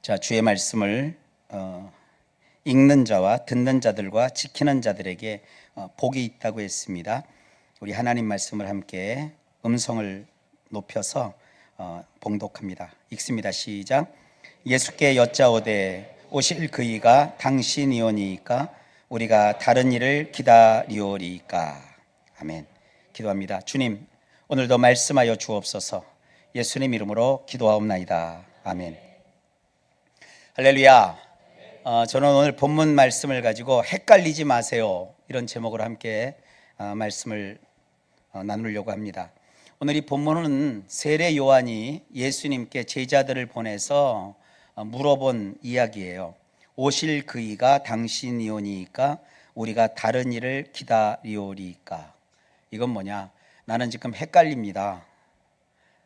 자, 주의 말씀을 읽는 자와 듣는 자들과 지키는 자들에게 복이 있다고 했습니다. 우리 하나님 말씀을 함께 음성을 높여서 봉독합니다. 읽습니다. 시작. 예수께 여짜오되 오실 그이가 당신이오니이까 우리가 다른 일을 기다리오리이까. 아멘. 기도합니다. 주님, 오늘도 말씀하여 주옵소서. 예수님 이름으로 기도하옵나이다. 아멘. 할렐루야. 저는 오늘 본문 말씀을 가지고 헷갈리지 마세요, 이런 제목으로 함께 말씀을 나누려고 합니다. 오늘 이 본문은 세례 요한이 예수님께 제자들을 보내서 물어본 이야기예요. 오실 그이가 당신이오니이까 우리가 다른 일을 기다리오리이까. 이건 뭐냐? 나는 지금 헷갈립니다.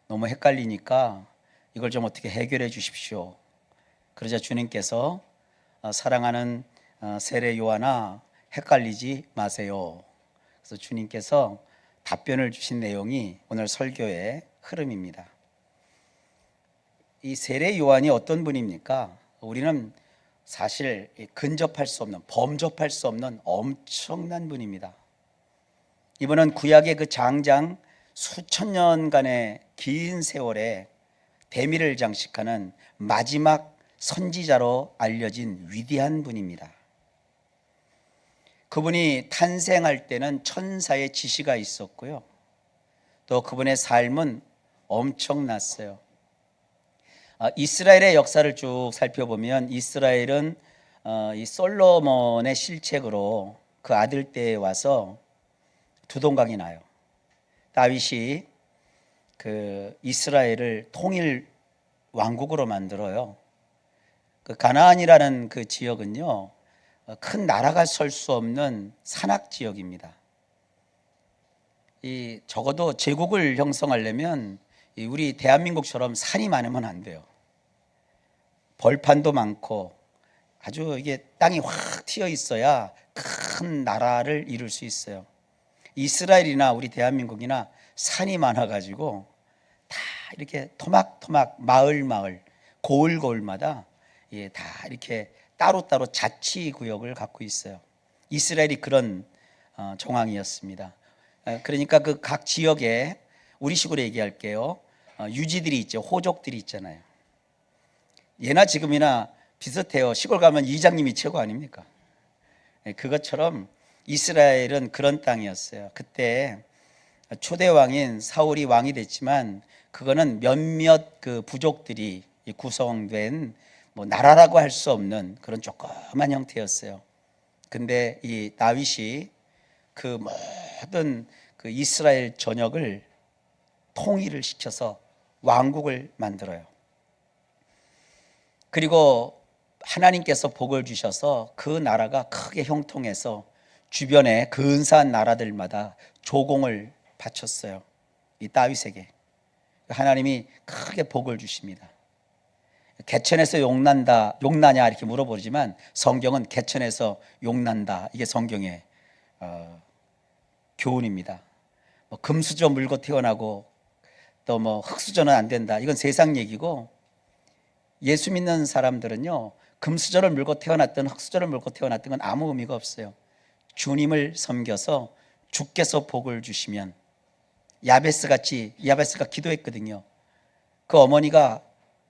너무 헷갈리니까 이걸 좀 어떻게 해결해 주십시오. 그러자 주님께서 사랑하는 세례 요한아, 헷갈리지 마세요. 그래서 주님께서 답변을 주신 내용이 오늘 설교의 흐름입니다. 이 세례 요한이 어떤 분입니까? 우리는 사실 근접할 수 없는, 범접할 수 없는 엄청난 분입니다. 이분은 구약의 그 장장 수천 년간의 긴 세월에 대미를 장식하는 마지막 선지자로 알려진 위대한 분입니다. 그분이 탄생할 때는 천사의 지시가 있었고요, 또 그분의 삶은 엄청났어요. 이스라엘의 역사를 쭉 살펴보면 이스라엘은 이 솔로몬의 실책으로 그 아들 때에 와서 두동강이 나요. 다윗이 그 이스라엘을 통일 왕국으로 만들어요. 그 가나안이라는 그 지역은요, 큰 나라가 설 수 없는 산악 지역입니다. 적어도 제국을 형성하려면 우리 대한민국처럼 산이 많으면 안 돼요. 벌판도 많고 아주 이게 땅이 확 트여 있어야 큰 나라를 이룰 수 있어요. 이스라엘이나 우리 대한민국이나 산이 많아가지고 다 이렇게 토막토막 마을 고을마다 다 이렇게 따로따로 자치구역을 갖고 있어요. 이스라엘이 그런 정황이었습니다. 그러니까 그 각 지역에 우리식으로 얘기할게요, 유지들이 있죠. 호족들이 있잖아요. 예나 지금이나 비슷해요. 시골 가면 이장님이 최고 아닙니까? 그것처럼 이스라엘은 그런 땅이었어요. 그때 초대 왕인 사울이 왕이 됐지만 그거는 몇몇 그 부족들이 구성된 나라라고 할 수 없는 그런 조그만 형태였어요. 근데 이 다윗이 그 모든 그 이스라엘 전역을 통일을 시켜서 왕국을 만들어요. 그리고 하나님께서 복을 주셔서 그 나라가 크게 형통해서 주변의 근사한 나라들마다 조공을 바쳤어요. 이 다윗에게 하나님이 크게 복을 주십니다. 개천에서 용나냐 이렇게 물어보지만 성경은 개천에서 용난다, 이게 성경의 교훈입니다. 금수저 물고 태어나고 또 흙수저는 안 된다, 이건 세상 얘기고, 예수 믿는 사람들은요, 금수저를 물고 태어났든 흙수저를 물고 태어났든 건 아무 의미가 없어요. 주님을 섬겨서 주께서 복을 주시면, 야베스가 기도했거든요. 그 어머니가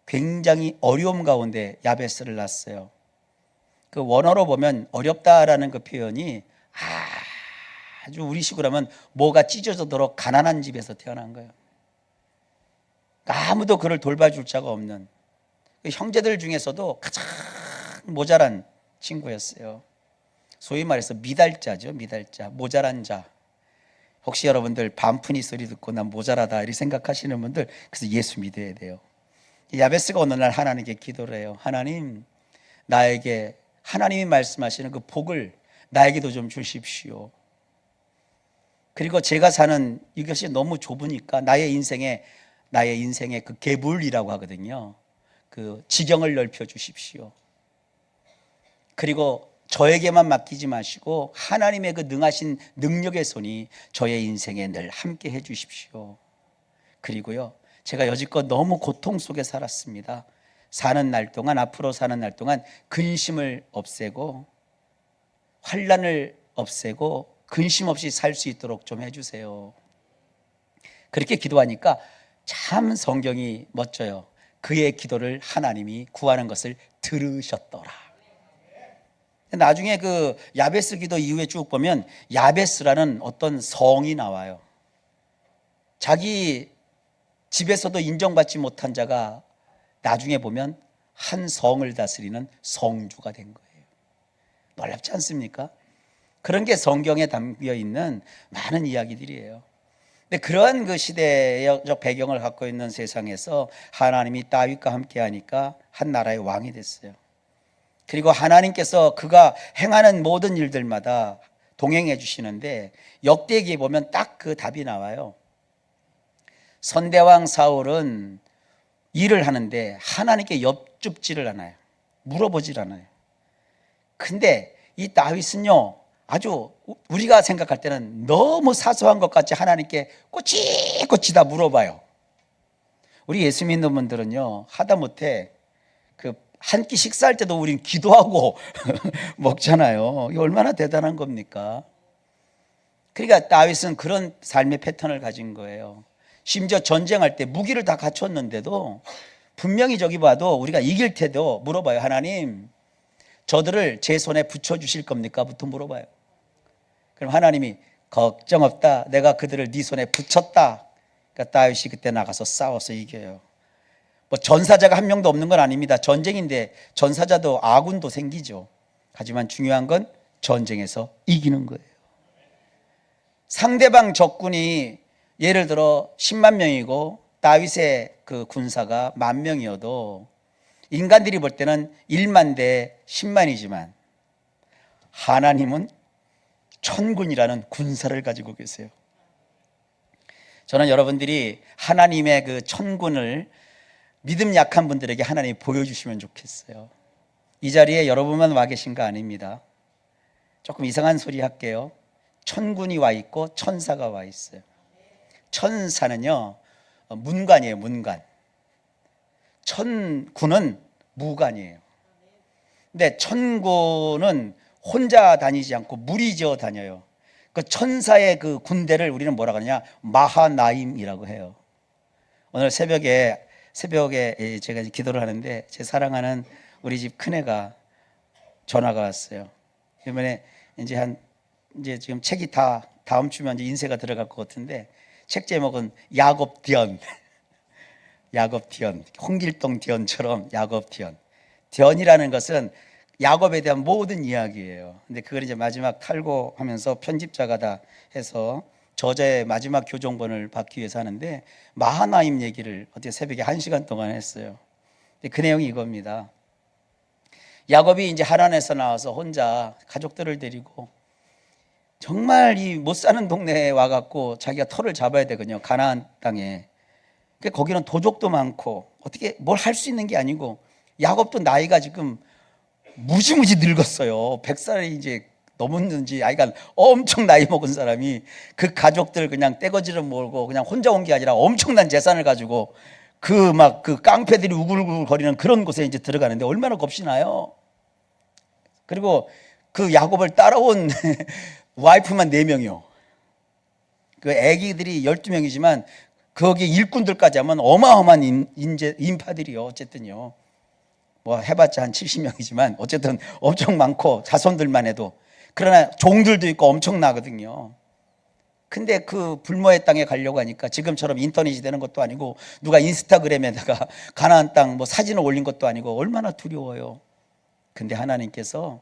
굉장히 어려움 가운데 야베스를 낳았어요. 그 원어로 보면 어렵다라는 그 표현이 아주 우리식으로 하면 뭐가 찢어지도록 가난한 집에서 태어난 거예요. 아무도 그를 돌봐줄 자가 없는, 형제들 중에서도 가장 모자란 친구였어요. 소위 말해서 미달자죠. 미달자, 모자란 자. 혹시 여러분들 반푼이 소리 듣고 난 모자라다 이렇게 생각하시는 분들, 그래서 예수 믿어야 돼요. 야베스가 어느 날 하나님께 기도를 해요. 하나님, 나에게 하나님이 말씀하시는 그 복을 나에게도 좀 주십시오. 그리고 제가 사는 이것이 너무 좁으니까 나의 인생의 그 개불이라고 하거든요. 그 지경을 넓혀 주십시오. 그리고 저에게만 맡기지 마시고 하나님의 그 능하신 능력의 손이 저의 인생에 늘 함께 해 주십시오. 그리고요, 제가 여지껏 너무 고통 속에 살았습니다. 사는 날 동안, 앞으로 사는 날 동안 근심을 없애고 환난을 없애고 근심 없이 살 수 있도록 좀 해주세요. 그렇게 기도하니까 참 성경이 멋져요. 그의 기도를 하나님이 구하는 것을 들으셨더라. 나중에 그 야베스 기도 이후에 쭉 보면 야베스라는 어떤 성이 나와요. 자기 집에서도 인정받지 못한 자가 나중에 보면 한 성을 다스리는 성주가 된 거예요. 놀랍지 않습니까? 그런 게 성경에 담겨 있는 많은 이야기들이에요. 근데 그러한 그 시대적 배경을 갖고 있는 세상에서 하나님이 다윗과 함께 하니까 한 나라의 왕이 됐어요. 그리고 하나님께서 그가 행하는 모든 일들마다 동행해 주시는데 역대기에 보면 딱 그 답이 나와요. 선대왕 사울은 일을 하는데 하나님께 엽줍지를 않아요. 물어보질 않아요. 근데 이 다윗은요, 아주 우리가 생각할 때는 너무 사소한 것 같이 하나님께 꼬치꼬치 다 물어봐요. 우리 예수 믿는 분들은요, 하다못해 그 한 끼 식사할 때도 우린 기도하고 먹잖아요. 이게 얼마나 대단한 겁니까? 그러니까 다윗은 그런 삶의 패턴을 가진 거예요. 심지어 전쟁할 때 무기를 다 갖췄는데도 분명히 저기 봐도 우리가 이길 때도 물어봐요. 하나님, 저들을 제 손에 붙여주실 겁니까? 부터 물어봐요. 그럼 하나님이 걱정 없다, 내가 그들을 네 손에 붙였다. 그러니까 다윗이 그때 나가서 싸워서 이겨요. 뭐 전사자가 한 명도 없는 건 아닙니다. 전쟁인데 전사자도 아군도 생기죠. 하지만 중요한 건 전쟁에서 이기는 거예요. 상대방 적군이 예를 들어 10만 명이고 다윗의 그 군사가 10,000명이어도 인간들이 볼 때는 1만 대 10만이지만 하나님은 천군이라는 군사를 가지고 계세요. 저는 여러분들이 하나님의 그 천군을 믿음 약한 분들에게 하나님이 보여주시면 좋겠어요. 이 자리에 여러분만 와 계신 거 아닙니다. 조금 이상한 소리 할게요. 천군이 와 있고 천사가 와 있어요. 천사는요, 문관이에요. 문관. 천군은 무관이에요. 근데 천군은 혼자 다니지 않고 무리지어 다녀요. 그 천사의 그 군대를 우리는 뭐라 그러냐, 마하나임이라고 해요. 오늘 새벽에 제가 기도를 하는데 제 사랑하는 우리 집 큰애가 전화가 왔어요. 이번에 이제 지금 책이 다 다음 주면 이제 인쇄가 들어갈 것 같은데 책 제목은 야곱디언. 야곱디언. 홍길동 디언처럼 야곱디언. 디언이라는 것은 야곱에 대한 모든 이야기예요. 근데 그걸 이제 마지막 탈고하면서 편집자가 다 해서 저자의 마지막 교정본을 받기 위해서 하는데 마하나임 얘기를 어떻게 새벽에 1시간 동안 했어요. 근데 그 내용이 이겁니다. 야곱이 이제 하란에서 나와서 혼자 가족들을 데리고 정말 이 못 사는 동네에 와갖고 자기가 터를 잡아야 되거든요. 가나안 땅에. 거기는 도적도 많고 어떻게 뭘 할 수 있는 게 아니고 야곱도 나이가 지금 무지무지 늙었어요. 100살이 이제 넘었는지, 아이가 엄청 나이 먹은 사람이 그 가족들 그냥 떼거지를 몰고 그냥 혼자 온 게 아니라 엄청난 재산을 가지고 그 깡패들이 우글우글 거리는 그런 곳에 이제 들어가는데 얼마나 겁시나요? 그리고 그 야곱을 따라온 와이프만 4명이요. 그 애기들이 12명이지만 거기 일꾼들까지 하면 어마어마한 인파들이요. 어쨌든요. 뭐 해봤자 한 70명이지만 어쨌든 엄청 많고 자손들만 해도. 그러나 종들도 있고 엄청나거든요. 근데 그 불모의 땅에 가려고 하니까 지금처럼 인터넷이 되는 것도 아니고 누가 인스타그램에다가 가나안 땅 뭐 사진을 올린 것도 아니고 얼마나 두려워요. 근데 하나님께서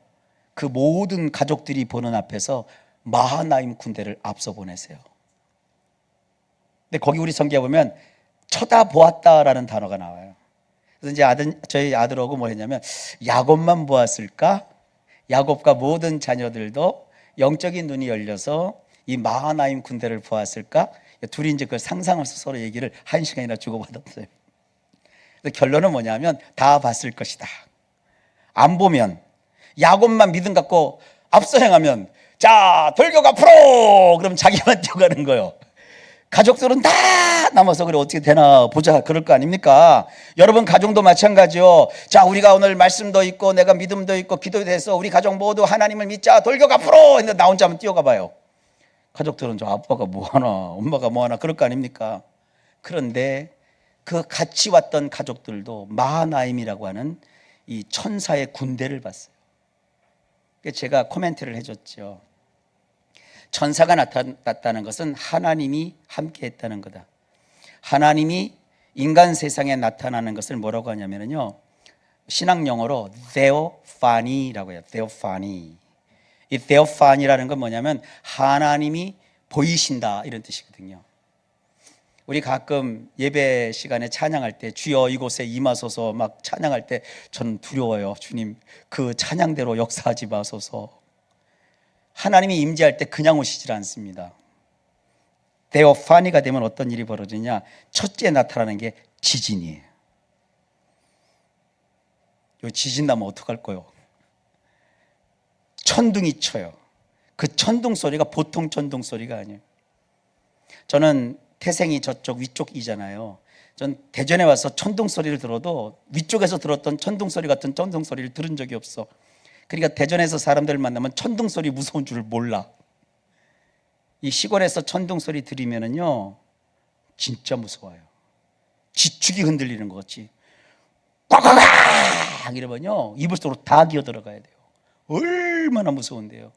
그 모든 가족들이 보는 앞에서 마하나임 군대를 앞서 보내세요. 근데 거기 우리 성경에 보면 쳐다보았다라는 단어가 나와요. 그래서 이제 저희 아들하고 뭐 했냐면 야곱만 보았을까? 야곱과 모든 자녀들도 영적인 눈이 열려서 이 마하나임 군대를 보았을까? 둘이 이제 그걸 상상하면서 서로 얘기를 1시간이나 주고받았어요. 그래서 결론은 뭐냐면 다 봤을 것이다. 안 보면 야곱만 믿음 갖고 앞서 행하면 자 돌격 앞으로 그럼 자기만 뛰어가는 거예요. 가족들은 다 남아서 그래 어떻게 되나 보자 그럴 거 아닙니까? 여러분 가정도 마찬가지요. 자, 우리가 오늘 말씀도 있고 내가 믿음도 있고 기도에 대해서 우리 가족 모두 하나님을 믿자 돌격 앞으로 했는데 나 혼자 한번 뛰어가 봐요. 가족들은 저 아빠가 뭐하나 엄마가 뭐하나 그럴 거 아닙니까? 그런데 그 같이 왔던 가족들도 마하나임이라고 하는 이 천사의 군대를 봤어요. 제가 코멘트를 해줬죠. 천사가 나타났다는 것은 하나님이 함께 했다는 거다. 하나님이 인간 세상에 나타나는 것을 뭐라고 하냐면요, 신학 용어로 theophany라고 해요. theophany. 이 theophany라는 건 뭐냐면 하나님이 보이신다 이런 뜻이거든요. 우리 가끔 예배 시간에 찬양할 때 주여 이곳에 임하소서 막 찬양할 때 저는 두려워요. 주님 그 찬양대로 역사하지 마소서. 하나님이 임재할 때 그냥 오시질 않습니다. 데오파니가 되면 어떤 일이 벌어지냐, 첫째 나타나는 게 지진이에요. 요 지진 나면 어떡할 거요? 천둥이 쳐요. 그 천둥 소리가 보통 천둥 소리가 아니에요. 저는 태생이 저쪽 위쪽이잖아요. 전 대전에 와서 천둥 소리를 들어도 위쪽에서 들었던 천둥 소리 같은 천둥 소리를 들은 적이 없어. 그러니까 대전에서 사람들을 만나면 천둥 소리 무서운 줄을 몰라. 이 시골에서 천둥 소리 들으면은요 진짜 무서워요. 지축이 흔들리는 것 같이 꽉꽉꽉 이러면요 이불 속으로 다 기어 들어가야 돼요. 얼마나 무서운데요.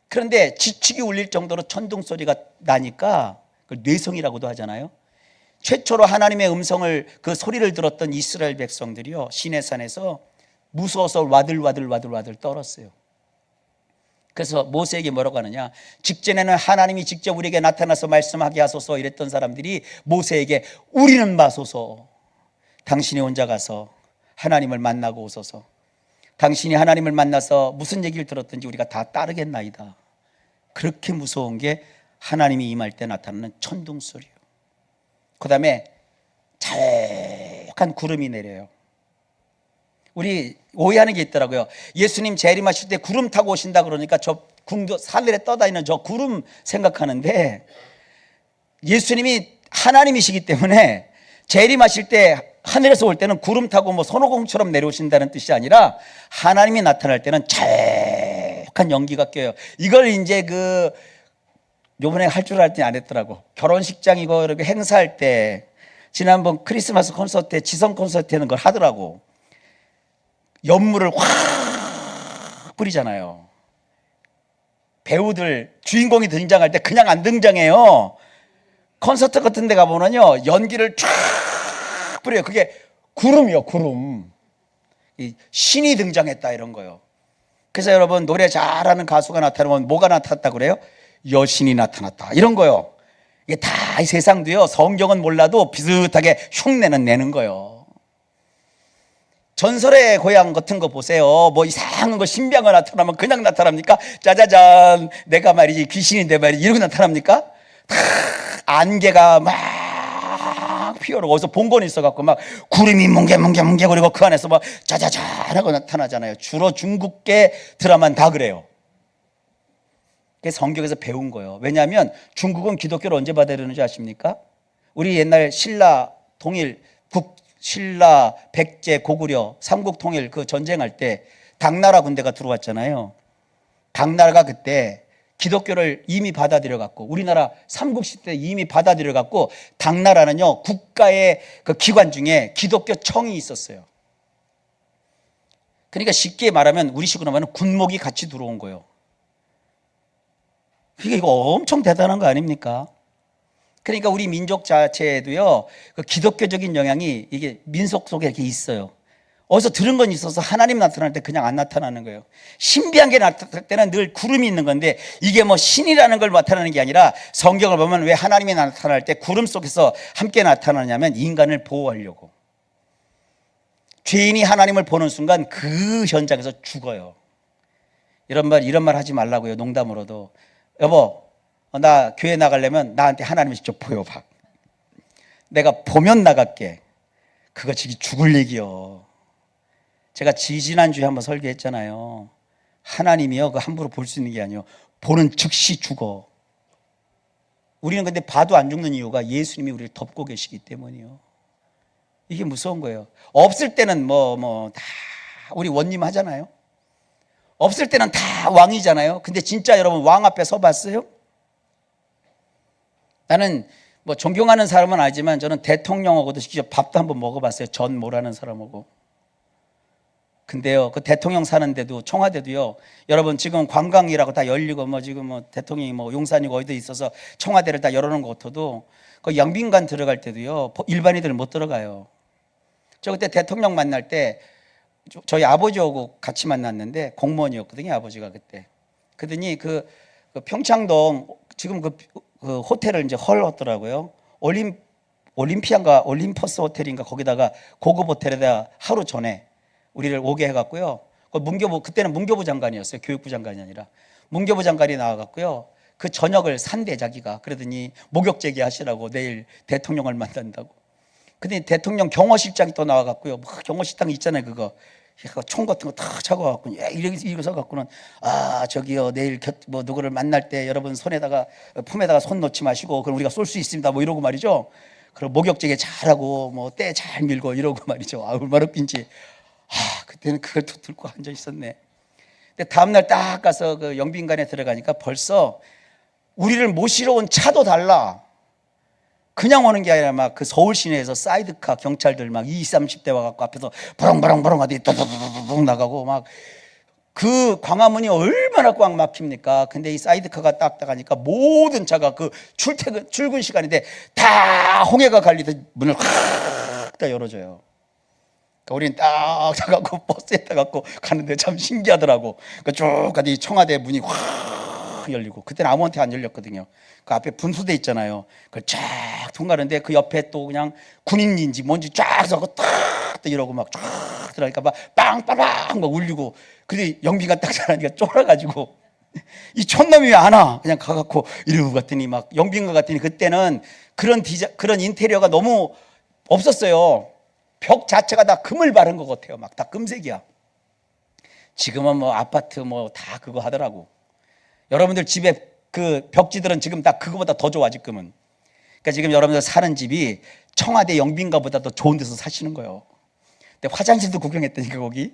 그런데 지축이 울릴 정도로 천둥 소리가 나니까 그걸 뇌성이라고도 하잖아요. 최초로 하나님의 음성을 그 소리를 들었던 이스라엘 백성들이요 시내산에서 무서워서 와들와들 떨었어요. 그래서 모세에게 뭐라고 하느냐, 직전에는 하나님이 직접 우리에게 나타나서 말씀하게 하소서 이랬던 사람들이 모세에게 우리는 마소서, 당신이 혼자 가서 하나님을 만나고 오소서, 당신이 하나님을 만나서 무슨 얘기를 들었든지 우리가 다 따르겠나이다. 그렇게 무서운 게 하나님이 임할 때 나타나는 천둥 소리예요. 그 다음에 자욱한 구름이 내려요. 우리 오해하는 게 있더라고요. 예수님 재림하실 때 구름 타고 오신다 그러니까 저 하늘에 떠다니는 저 구름 생각하는데, 예수님이 하나님이시기 때문에 재림하실 때 하늘에서 올 때는 구름 타고 뭐 손오공처럼 내려오신다는 뜻이 아니라 하나님이 나타날 때는 자욱한 연기가 껴요. 이걸 이제 요번에 할 줄 알 때 안 했더라고. 결혼식장이고 이렇게 행사할 때, 지난번 크리스마스 콘서트 때 지성 콘서트 하는 걸 하더라고. 연물을 확 뿌리잖아요. 배우들 주인공이 등장할 때 그냥 안 등장해요. 콘서트 같은 데 가보면요 연기를 쫙 뿌려요. 그게 구름이요, 구름. 신이 등장했다 이런 거요. 그래서 여러분 노래 잘하는 가수가 나타나면 뭐가 나타났다 그래요? 여신이 나타났다 이런 거요. 이게 다 이 세상도요 성경은 몰라도 비슷하게 흉내는 내는 거요. 전설의 고향 같은 거 보세요. 뭐 이상한 거 신비한 거 나타나면 그냥 나타납니까? 짜자잔 내가 말이지 귀신인데 말이지 이러고 나타납니까? 다 안개가 막 피어오르고, 어디서 본 건 있어갖고 막 구름이 뭉게뭉게 그리고 그 안에서 막 짜자잔 하고 나타나잖아요. 주로 중국계 드라마는 다 그래요. 그게 성경에서 배운 거예요. 왜냐하면 중국은 기독교를 언제 받아들였는지 아십니까? 우리 옛날 신라 통일 신라, 백제, 고구려, 삼국 통일 그 전쟁할 때 당나라 군대가 들어왔잖아요. 당나라가 그때 기독교를 이미 받아들여 갖고, 우리나라 삼국시 때 이미 받아들여 갖고, 당나라는요 국가의 그 기관 중에 기독교 청이 있었어요. 그러니까 쉽게 말하면 우리식으로 말하면 군목이 같이 들어온 거예요. 이거 엄청 대단한 거 아닙니까? 그러니까 우리 민족 자체에도요 그 기독교적인 영향이 이게 민속 속에 이렇게 있어요. 어디서 들은 건 있어서 하나님 나타날 때 그냥 안 나타나는 거예요. 신비한 게 나타날 때는 늘 구름이 있는 건데, 이게 뭐 신이라는 걸 나타나는 게 아니라, 성경을 보면 왜 하나님이 나타날 때 구름 속에서 함께 나타나냐면 인간을 보호하려고. 죄인이 하나님을 보는 순간 그 현장에서 죽어요. 이런 말 하지 말라고요. 농담으로도. 여보, 나 교회 나가려면 나한테 하나님을 직접 보여봐. 내가 보면 나갈게. 그거 죽을 얘기요. 제가 지지난주에 한번 설교했잖아요. 하나님이요 그 함부로 볼 수 있는 게 아니에요. 보는 즉시 죽어. 우리는 근데 봐도 안 죽는 이유가 예수님이 우리를 덮고 계시기 때문이요. 이게 무서운 거예요. 없을 때는 다 우리 원님 하잖아요. 없을 때는 다 왕이잖아요. 근데 진짜 여러분 왕 앞에 서봤어요? 나는 존경하는 사람은 알지만 저는 대통령하고도 직접 밥도 한번 먹어봤어요. 전 모라는 사람하고. 근데요, 그 대통령 사는데도, 청와대도요, 여러분 지금 관광이라고 다 열리고 지금 대통령이 용산이고 어디도 있어서 청와대를 다 열어놓은 것 같아도 그 영빈관 들어갈 때도요, 일반인들 못 들어가요. 저 그때 대통령 만날 때 저희 아버지하고 같이 만났는데 공무원이었거든요, 아버지가 그때. 그러더니 그 평창동 지금 그 호텔을 이제 헐었더라고요. 올림피아인가 올림퍼스 호텔인가 거기다가 고급 호텔에다 하루 전에 우리를 오게 해갖고요. 그때는 문교부 장관이었어요. 교육부 장관이 아니라 문교부 장관이 나와갖고요. 그 저녁을 산대 자기가. 그러더니 목욕 제기하시라고 내일 대통령을 만난다고. 근데 대통령 경호실장이 또 나와갖고요. 경호실장 있잖아요, 그거. 총 같은 거 탁 차고갖고 이러고 서갖고는 저기요 내일 누구를 만날 때 여러분 품에다가 손 놓지 마시고 그럼 우리가 쏠 수 있습니다. 이러고 말이죠. 그리고 목욕제기 잘하고 때 잘 밀고 이러고 말이죠. 얼마나 웃긴지. 그때는 그걸 또 들고 앉아 있었네. 근데 다음날 딱 가서 그 영빈관에 들어가니까 벌써 우리를 모시러 온 차도 달라. 그냥 오는 게 아니라 막 그 서울 시내에서 사이드카 경찰들 막 20, 30대 와갖고 앞에서 버렁버렁 하더니 또또또또 나가고 막 그 광화문이 얼마나 꽉 막힙니까? 근데 이 사이드카가 딱 가니까 모든 차가 그 출근 시간인데 다 홍해가 갈리듯 문을 확 다 열어줘요. 그러니까 우리는 딱 타갖고 버스에 타갖고 가는데 참 신기하더라고. 그러니까 쭉 가더니 청와대 문이 확 열리고 그때는 아무한테 안 열렸거든요. 그 앞에 분수대 있잖아요. 그걸 쫙 통과하는데 그 옆에 또 그냥 군인인지 뭔지 쫙 서고 딱 이러고 막 쫙 들어가니까 막 빵빵빵 막 울리고. 근데 영빈관 딱 자라니까 쫄아가지고 이 촌놈이 왜 안 와? 그냥 가갖고 이러고 갔더니 막 영빈관 갔더니 그때는 그런 인테리어가 너무 없었어요. 벽 자체가 다 금을 바른 것 같아요. 막 다 금색이야. 지금은 아파트 다 그거 하더라고. 여러분들 집에 그 벽지들은 지금 다 그거보다 더 좋아 지금은. 그러니까 지금 여러분들 사는 집이 청와대 영빈관보다 더 좋은 데서 사시는 거예요. 근데 화장실도 구경했다니까 거기.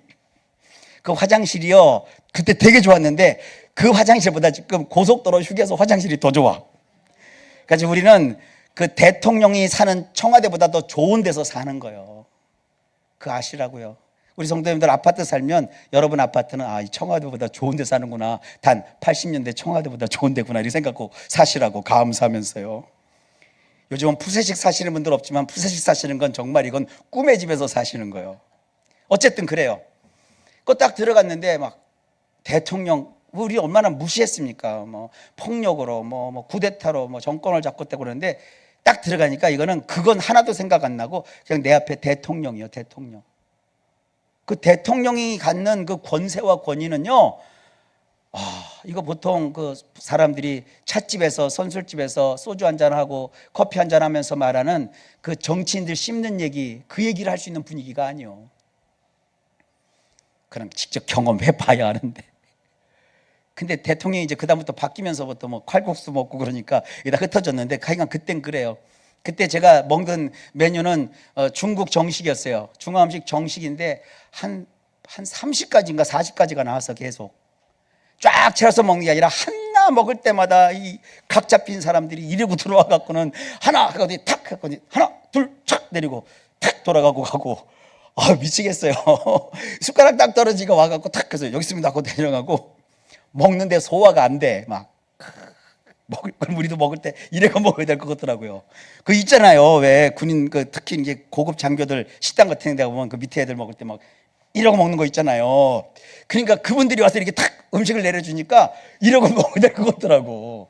그 화장실이요 그때 되게 좋았는데 그 화장실보다 지금 고속도로 휴게소 화장실이 더 좋아. 그러니까 우리는 그 대통령이 사는 청와대보다 더 좋은 데서 사는 거예요. 그 아시라고요. 우리 성도님들 아파트 살면 여러분 아파트는 이 청와대보다 좋은 데 사는구나. 단 80년대 청와대보다 좋은 데구나 이렇게 생각하고 사시라고 감사하면서요. 요즘은 푸세식 사시는 분들 없지만 푸세식 사시는 건 정말 이건 꿈의 집에서 사시는 거예요. 어쨌든 그래요. 그거 딱 들어갔는데 막 대통령 우리 얼마나 무시했습니까? 폭력으로 쿠데타로 정권을 잡고 있다고 그러는데 딱 들어가니까 이거는 그건 하나도 생각 안 나고 그냥 내 앞에 대통령이요, 대통령. 그 대통령이 갖는 그 권세와 권위는요, 이거 보통 그 사람들이 찻집에서 선술집에서 소주 한잔 하고 커피 한잔 하면서 말하는 그 정치인들 씹는 얘기, 그 얘기를 할 수 있는 분위기가 아니요. 그럼 직접 경험해 봐야 하는데. 근데 대통령이 이제 그다음부터 바뀌면서부터 칼국수 먹고 그러니까 이게 다 흩어졌는데 하여간 그땐 그래요. 그때 제가 먹는 메뉴는 중국 정식이었어요. 중화음식 정식인데 한 30가지인가 40가지가 나와서 계속 쫙 채워서 먹는 게 아니라 하나 먹을 때마다 이 각 잡힌 사람들이 이러고 들어와 갖고는 하나 하고 탁 하고 하나 둘 착 내리고 탁 돌아가고 가고 미치겠어요. 숟가락 딱 떨어지고 와 갖고 탁 해서 여기 있습니다 하고 내려가고 먹는데 소화가 안 돼. 막 그럼 우리도 먹을 때 이래가 먹어야 될 것 같더라고요. 그 있잖아요. 왜 군인 특히 이제 고급 장교들 식당 같은 데 보면 그 밑에 애들 먹을 때 막 이러고 먹는 거 있잖아요. 그러니까 그분들이 와서 이렇게 탁 음식을 내려주니까 이러고 먹어야 될 것 같더라고.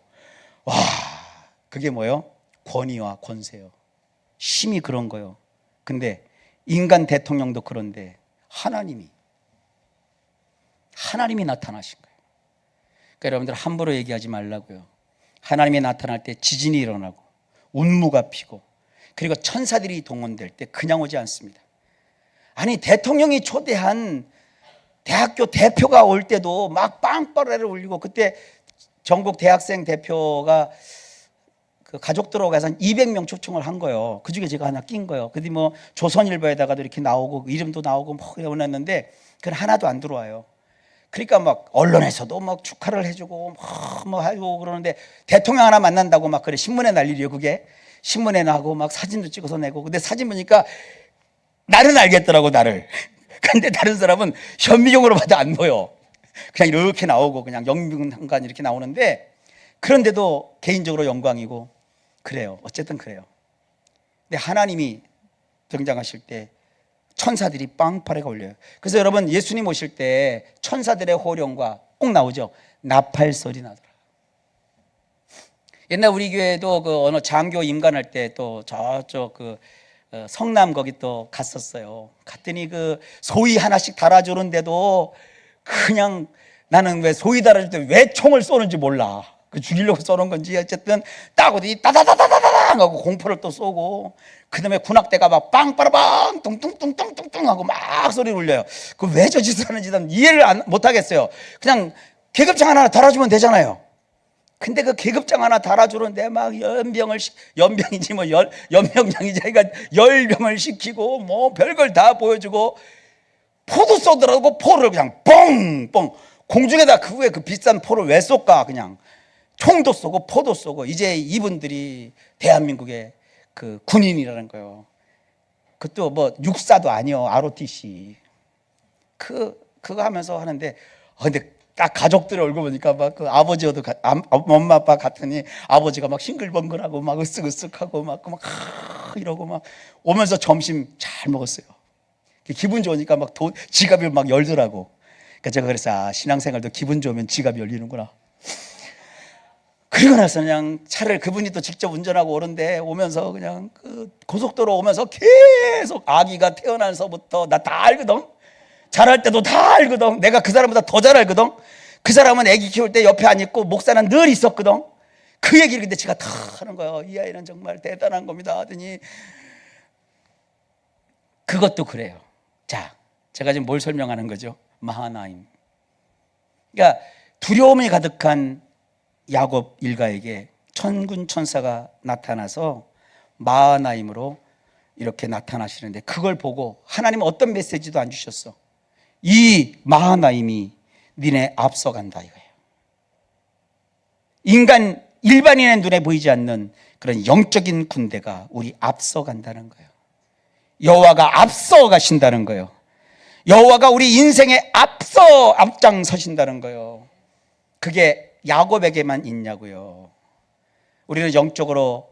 와, 그게 뭐요? 권위와 권세요. 힘이 그런 거요. 근데 인간 대통령도 그런데 하나님이 나타나신 거예요. 그러니까 여러분들 함부로 얘기하지 말라고요. 하나님이 나타날 때 지진이 일어나고 운무가 피고 그리고 천사들이 동원될 때 그냥 오지 않습니다. 아니 대통령이 초대한 대학교 대표가 올 때도 막 빵빠레를 울리고 그때 전국 대학생 대표가 그 가족들하고 가서 한 200명 초청을 한 거예요. 그 중에 제가 하나 낀 거예요. 근데 뭐 조선일보에다가도 이렇게 나오고 이름도 나오고 뭐 이러는데 그건 하나도 안 들어와요. 그러니까 막 언론에서도 막 축하를 해주고 뭐 하고 그러는데 대통령 하나 만난다고 막 그래 신문에 날 일이에요. 그게 신문에 나고 막 사진도 찍어서 내고. 근데 사진 보니까 나는 알겠더라고, 나를. 근데 다른 사람은 현미경으로 봐도 안 보여. 그냥 이렇게 나오고 그냥 영문한간 이렇게 나오는데, 그런데도 개인적으로 영광이고 그래요. 어쨌든 그래요. 근데 하나님이 등장하실 때 천사들이 빵파레가 울려요. 그래서 여러분 예수님 오실 때 천사들의 호령과 꼭 나오죠. 나팔 소리 나더라. 옛날 우리 교회도 그 어느 장교 임관할 때 또 저쪽 그 성남 거기 또 갔었어요. 갔더니 그 소위 하나씩 달아주는데도 그냥 나는 왜 소위 달아줄 때 왜 총을 쏘는지 몰라. 그 죽이려고 쏘는 건지 어쨌든 따고도 따다다다다당 하고 공포를 또 쏘고, 그 다음에 군악대가 막 빵빠라빵 뚱뚱뚱뚱뚱뚱 하고 막 소리 울려요. 그 왜 저 짓을 하는지 난 이해를 못 하겠어요. 그냥 계급장 하나 달아주면 되잖아요. 근데 그 계급장 하나 달아주는데 막 연병이지 뭐 연병장이지, 그러니까 열병을 시키고 뭐 별걸 다 보여주고, 포도 쏘더라고. 포를 그냥 뻥뻥 공중에다 그 후에 그 비싼 포를 왜 쏠까. 그냥 총도 쏘고 포도 쏘고. 이제 이분들이 대한민국의 그 군인이라는 거예요. 그것도 뭐 육사도 아니요, ROTC. 그거 하면서 하는데, 근데 딱 가족들의 얼굴 보니까 막 그 아버지도 엄마 아빠 같으니 아버지가 막 싱글벙글하고 막 으쓱으쓱하고 막 이러고 막 오면서 점심 잘 먹었어요. 기분 좋으니까 막 지갑이 막 열더라고. 그러니까 제가 그랬어요. 신앙생활도 기분 좋으면 지갑이 열리는구나. 그리고 나서 그냥 차를 그분이 또 직접 운전하고 오는데, 오면서 그냥 그 고속도로 오면서 계속 아기가 태어나서부터 나 다 알거든. 잘할 때도 다 알거든. 내가 그 사람보다 더 잘 알거든. 그 사람은 아기 키울 때 옆에 안 있고 목사는 늘 있었거든. 그 얘기를 근데 제가 다 하는 거예요. 이 아이는 정말 대단한 겁니다 하더니, 그것도 그래요. 자, 제가 지금 뭘 설명하는 거죠? 마하나임. 그러니까 두려움이 가득한 야곱 일가에게 천군 천사가 나타나서 마하나임으로 이렇게 나타나시는데, 그걸 보고 하나님은 어떤 메시지도 안 주셨어. 이 마하나임이 니네 앞서간다 이거예요. 일반인의 눈에 보이지 않는 그런 영적인 군대가 우리 앞서간다는 거예요. 여호와가 앞서 가신다는 거예요. 여호와가 우리 인생에 앞장서신다는 거예요. 그게 야곱에게만 있냐고요. 우리는 영적으로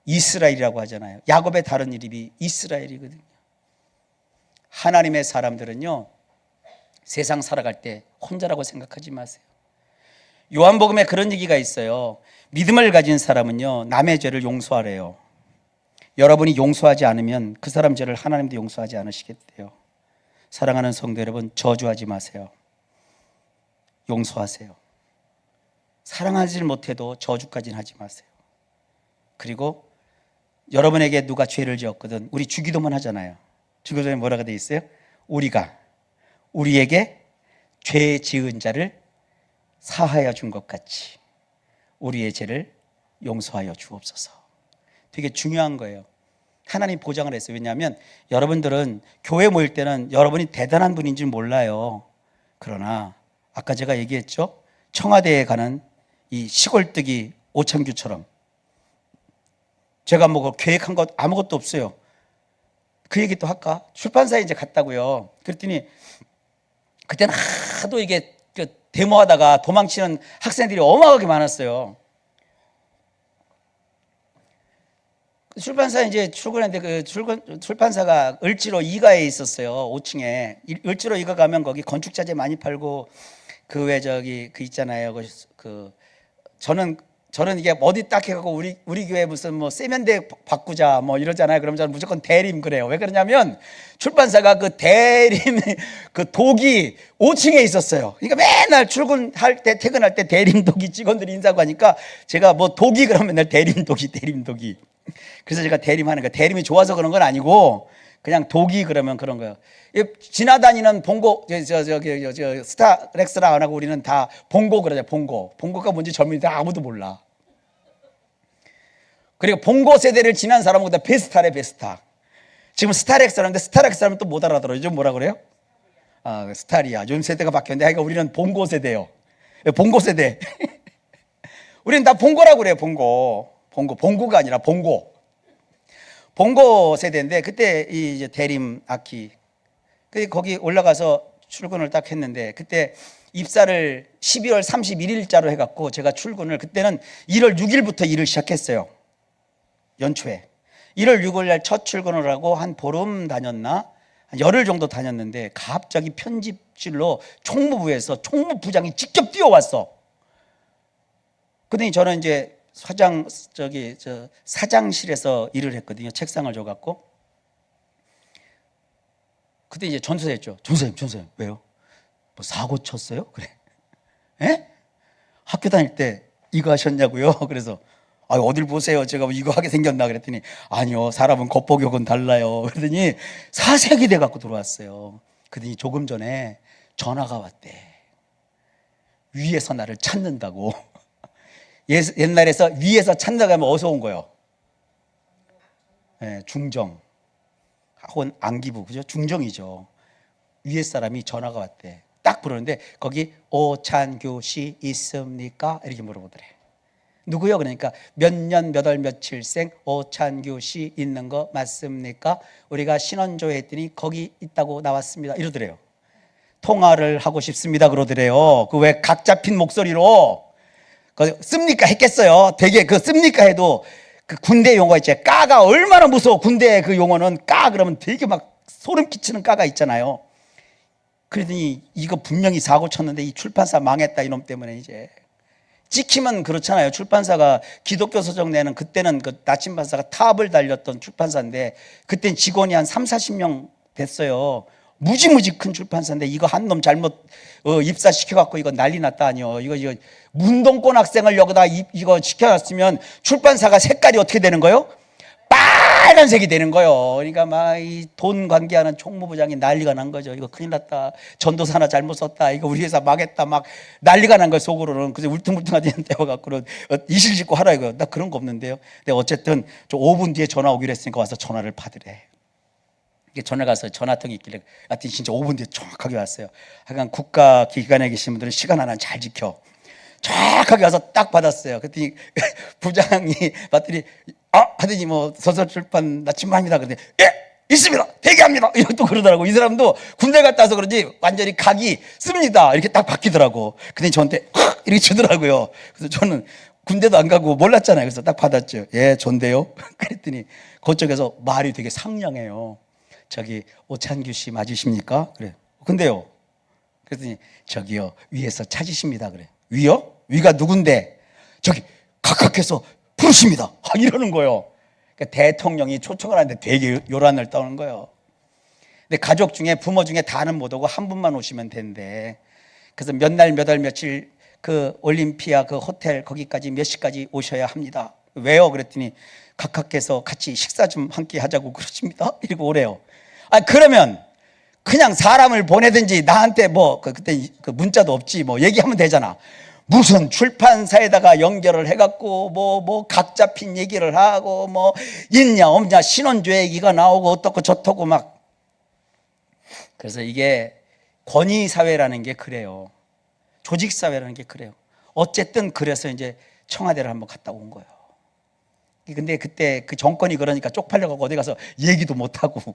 이스라엘이라고 하잖아요. 야곱의 다른 이름이 이스라엘이거든요. 하나님의 사람들은요, 세상 살아갈 때 혼자라고 생각하지 마세요. 요한복음에 그런 얘기가 있어요. 믿음을 가진 사람은요, 남의 죄를 용서하래요. 여러분이 용서하지 않으면 그 사람 죄를 하나님도 용서하지 않으시겠대요. 사랑하는 성도 여러분, 저주하지 마세요. 용서하세요. 사랑하지 못해도 저주까지는 하지 마세요. 그리고 여러분에게 누가 죄를 지었거든, 우리 주기도문 하잖아요. 주기도문에 뭐라고 되어 있어요? 우리에게 죄 지은 자를 사하여 준 것 같이 우리의 죄를 용서하여 주옵소서. 되게 중요한 거예요. 하나님 보장을 했어요. 왜냐하면 여러분들은 교회 모일 때는 여러분이 대단한 분인 줄 몰라요. 그러나 아까 제가 얘기했죠, 청와대에 가는 이 시골뜨기 오창규처럼 제가 뭐 계획한 것 아무것도 없어요. 그 얘기 또 할까? 출판사에 이제 갔다고요. 그랬더니 그때는 하도 이게 데모하다가 도망치는 학생들이 어마어마하게 많았어요. 출판사에 이제 출근했는데 그 출판사가 을지로 2가에 있었어요. 5층에. 을지로 2가 가면 거기 건축자재 많이 팔고 그 왜 저기 그 있잖아요. 저는 이게 어디 딱 해갖고 우리 교회 무슨 뭐 세면대 바꾸자 뭐 이러잖아요. 그럼 저는 무조건 대림 그래요. 왜 그러냐면 출판사가 그 대림 그 독이 5층에 있었어요. 그러니까 맨날 출근할 때 퇴근할 때 대림 독이 직원들이 인사하고 하니까 제가 뭐 독이 그러면 맨날 대림 독이. 그래서 제가 대림하는 거예요. 대림이 좋아서 그런 건 아니고 그냥 독이 그러면 그런 거예요. 지나다니는 봉고 저 스타렉스라 안 하고 우리는 다 봉고 그러죠. 봉고가 뭔지 젊은이들 아무도 몰라. 그리고 봉고 세대를 지난 사람보다 베스타래, 베스타. 지금 스타렉스라는데 스타렉스 하면 또 못 알아들어요. 요즘 뭐라 그래요? 스타리아. 요즘 세대가 바뀌었는데 하여간 우리는 봉고 세대요. 봉고 세대. 우리는 다 봉고라고 그래요. 봉고가 아니라 봉고. 봉고 세대인데 그때 이제 대림 아키 거기 올라가서 출근을 딱 했는데 그때 입사를 12월 31일자로 해갖고 제가 출근을 그때는 1월 6일부터 일을 시작했어요. 연초에 1월 6일 날 첫 출근을 하고 한 보름 다녔나? 한 열흘 정도 다녔는데 갑자기 편집실로 총무부에서 총무부장이 직접 뛰어왔어. 그러더니 저는 이제 사장실에서 일을 했거든요. 책상을 줘갖고. 그때 이제 전수했죠. 전수님 왜요? 뭐 사고 쳤어요? 그래. 에? 학교 다닐 때 이거 하셨냐고요? 그래서 어딜 보세요. 제가 뭐 이거 하게 생겼나 그랬더니 아니요. 사람은 겉보기하고는 달라요. 그러더니 사색이 돼갖고 들어왔어요. 그러더니 조금 전에 전화가 왔대. 위에서 나를 찾는다고. 옛날에서 위에서 찾는다고 하면 어디서 온 거예요? 네, 중정 혹은 안기부, 그죠? 중정이죠. 위에 사람이 전화가 왔대. 딱 부르는데 거기 오찬규 씨 있습니까? 이렇게 물어보더래. 누구요? 그러니까 몇 년 몇 월 며칠생 오찬규 씨 있는 거 맞습니까? 우리가 신원조회 했더니 거기 있다고 나왔습니다. 이러더래요. 통화를 하고 싶습니다. 그러더래요. 그 왜 각 잡힌 목소리로 씁니까 했겠어요. 되게 그 씁니까 해도 그 군대 용어 있죠. 까가 얼마나 무서워. 군대 그 용어는 까 그러면 되게 막 소름 끼치는 까가 있잖아요. 그러더니 이거 분명히 사고 쳤는데 이 출판사 망했다 이놈 때문에 이제 찍히면 그렇잖아요. 출판사가 기독교 서적 내는 그때는 그 나침반사가 탑을 달렸던 출판사인데 그땐 직원이 한 3, 40명 됐어요. 무지무지 큰 출판사인데 이거 한 놈 잘못 입사시켜갖고 이거 난리 났다 아니요. 이거 문동권 학생을 여기다 이거 시켜놨으면 출판사가 색깔이 어떻게 되는 거예요? 빨간색이 되는 거예요. 그러니까 막 이 돈 관계하는 총무부장이 난리가 난 거죠. 이거 큰일 났다. 전도사 하나 잘못 썼다. 이거 우리 회사 망했다. 막 난리가 난 거예요. 속으로는. 그래서 울퉁불퉁하게 때워갖고는 이실 짓고 하라 이거. 나 그런 거 없는데요. 근데 어쨌든 좀 5분 뒤에 전화 오기로 했으니까 와서 전화를 받으래. 전화 가서 전화통이 있길래 하여튼 진짜 5분 뒤에 정확하게 왔어요. 하여간 국가 기관에 계신 분들은 시간 하나 잘 지켜. 정확하게 와서 딱 받았어요. 그랬더니 부장이 받더니 하더니 뭐 서설출판 나침반입니다. 그런데 예 있습니다. 대기합니다. 이렇게 또 그러더라고. 이 사람도 군대 갔다 와서 그런지 완전히 각이 씁니다. 이렇게 딱 바뀌더라고. 근데 저한테 이렇게 주더라고요. 그래서 저는 군대도 안 가고 몰랐잖아요. 그래서 딱 받았죠. 예, 좋은데요. 그랬더니 그쪽에서 말이 되게 상냥해요. 저기 오찬규 씨 맞으십니까? 그래. 근데요. 그랬더니 저기요 위에서 찾으십니다. 그래. 위요? 위가 누군데? 저기 각각해서 부르십니다. 이러는 거예요. 그러니까 대통령이 초청을 하는데 되게 요란을 떠는 거예요. 근데 가족 중에 부모 중에 다는 못 오고 한 분만 오시면 된대. 그래서 몇 날 몇 월 며칠 그 올림피아 그 호텔 거기까지 몇 시까지 오셔야 합니다. 왜요? 그랬더니 각각해서 같이 식사 좀 함께 하자고 그러십니다. 이러고 오래요. 그러면 그냥 사람을 보내든지 나한테 뭐 그때 그 문자도 없지 뭐 얘기하면 되잖아. 무슨 출판사에다가 연결을 해갖고 뭐 각 잡힌 얘기를 하고 뭐 있냐 없냐 신원조회 얘기가 나오고 어떻고 저떻고 막. 그래서 이게 권위사회라는 게 그래요. 조직사회라는 게 그래요. 어쨌든 그래서 이제 청와대를 한번 갔다 온 거예요. 근데 그때 그 정권이 그러니까 쪽팔려가고 어디 가서 얘기도 못하고.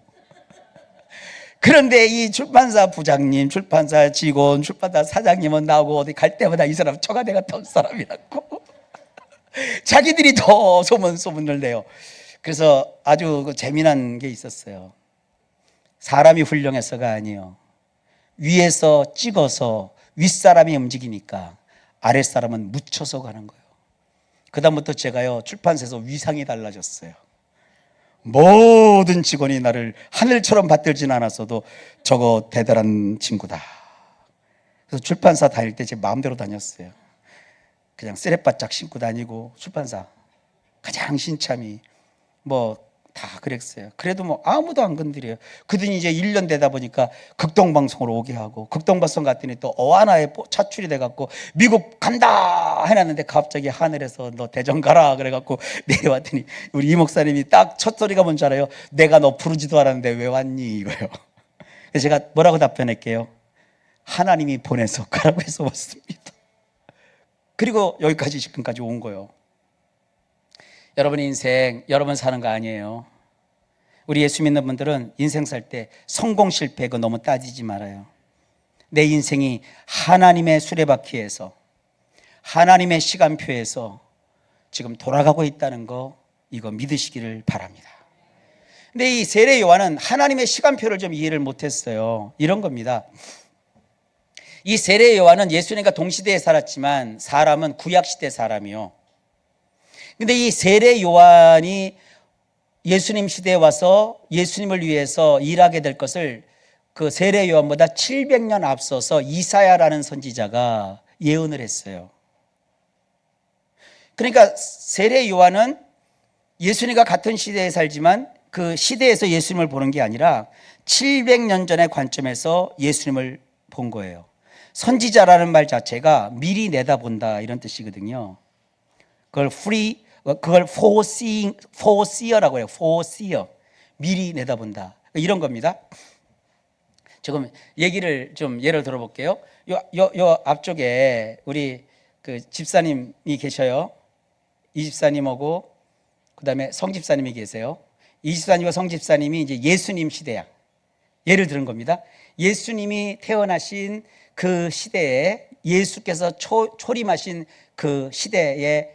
그런데 이 출판사 부장님, 출판사 직원, 출판사 사장님은 나오고 어디 갈 때마다 이 사람 청와대 갔다 온 사람이라고. 자기들이 더 소문을 내요. 그래서 아주 재미난 게 있었어요. 사람이 훌륭해서가 아니에요. 위에서 찍어서 윗사람이 움직이니까 아랫사람은 묻혀서 가는 거예요. 그다음부터 제가요 출판사에서 위상이 달라졌어요. 모든 직원이 나를 하늘처럼 받들진 않았어도 저거 대단한 친구다. 그래서 출판사 다닐 때 제 마음대로 다녔어요. 그냥 쓰레바짝 신고 다니고 출판사 가장 신참이 뭐 다 그랬어요. 그래도 뭐 아무도 안 건드려요. 그들이 이제 1년 되다 보니까 극동방송으로 오게 하고, 극동방송 갔더니 또 어하나에 차출이 돼갖고 미국 간다 해놨는데 갑자기 하늘에서 너 대전 가라 그래갖고 내려왔더니 우리 이 목사님이 딱 첫 소리가 뭔지 알아요? 내가 너 부르지도 않았는데 왜 왔니 이거예요. 그래서 제가 뭐라고 답변할게요? 하나님이 보내서 가라고 해서 왔습니다. 그리고 여기까지 지금까지 온 거예요. 여러분 인생 여러분 사는 거 아니에요. 우리 예수 믿는 분들은 인생 살 때 성공 실패 그 너무 따지지 말아요. 내 인생이 하나님의 수레바퀴에서, 하나님의 시간표에서 지금 돌아가고 있다는 거 이거 믿으시기를 바랍니다. 근데 이 세례 요한은 하나님의 시간표를 좀 이해를 못했어요. 이런 겁니다. 이 세례 요한은 예수님과 동시대에 살았지만 사람은 구약시대 사람이요. 근데 이 세례 요한이 예수님 시대에 와서 예수님을 위해서 일하게 될 것을 그 세례 요한보다 700년 앞서서 이사야라는 선지자가 예언을 했어요. 그러니까 세례 요한은 예수님과 같은 시대에 살지만 그 시대에서 예수님을 보는 게 아니라 700년 전의 관점에서 예수님을 본 거예요. 선지자라는 말 자체가 미리 내다본다 이런 뜻이거든요. 그걸 foreseer라고 해요. foreseer. 미리 내다본다. 이런 겁니다. 지금 얘기를 좀 예를 들어볼게요. 요 앞쪽에 우리 그 집사님이 계셔요. 이 집사님하고 그다음에 성 집사님이 계세요. 이 집사님과 성 집사님이 이제 예수님 시대야. 예를 들은 겁니다. 예수님이 태어나신 그 시대에 예수께서 초림하신 그 시대에